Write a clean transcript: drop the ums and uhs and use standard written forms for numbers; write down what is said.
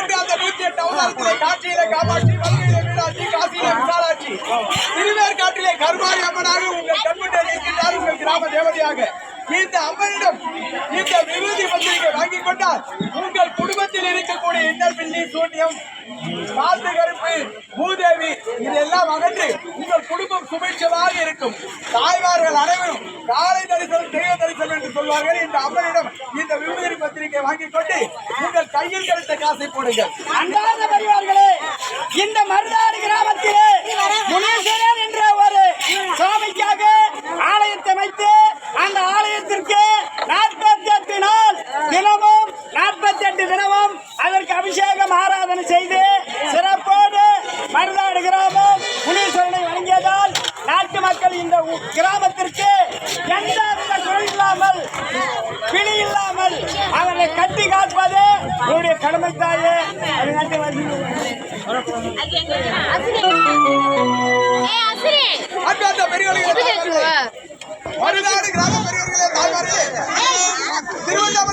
கொண்டு அந்த 108 அவதாரத்திலே காட்சியிலே காமாட்சி, வள்ளியிலே மீனாட்சி, காசியிலே விசாலாட்சி, திருவேற்காட்டிலே கருமாரி அம்மனாக உங்கள் கண்முன்னே இருக்கின்றார் உங்கள் கிராம தேவதையாக. இந்த அம்மனிடம் இந்த விருதி பத்திரிகை வாங்கிக் கொண்டால் உங்கள் குடும்பத்தில் இருக்கக்கூடிய இன்னல் பில்லி சூன்யம் காத்து கருப்பு பூதேவி இதெல்லாம் அகன்று உங்கள் குடும்பம் சுபிட்சமாக இருக்கும். தாய்மார்கள் அனைவரும் காலை தரிசனம் தெய்வ தரிசனம் என்று சொல்வார்கள். இந்த அம்மனிடம் இந்த விருதி பத்திரிகை வாங்கிக் கொண்டு உங்கள் கையில் கிடைத்த காசை போடுங்கள். அன்பார்ந்த பெரியவர்களே, இந்த மருதாடு கிராமத்திலே முனீஸ்வரர் என்ற ஒரு சுவாமிக்காக ஆலயத்தை வைத்து அந்த ஆலயத்திற்கு 48 நாள் தினமும் 48 தினமும் அதற்கு அபிஷேகம் ஆராதனை செய்து சிறப்போடு மருதாடு கிராமம் முனீஸ்வரனை வழங்கியதால் நாட்டு மக்கள் இந்த கிராமத்திற்கு எந்த தொழில் இல்லாமல் பிணி இல்லாமல் அவரை கட்டி காப்பது உங்களுடைய கடமை தாயே.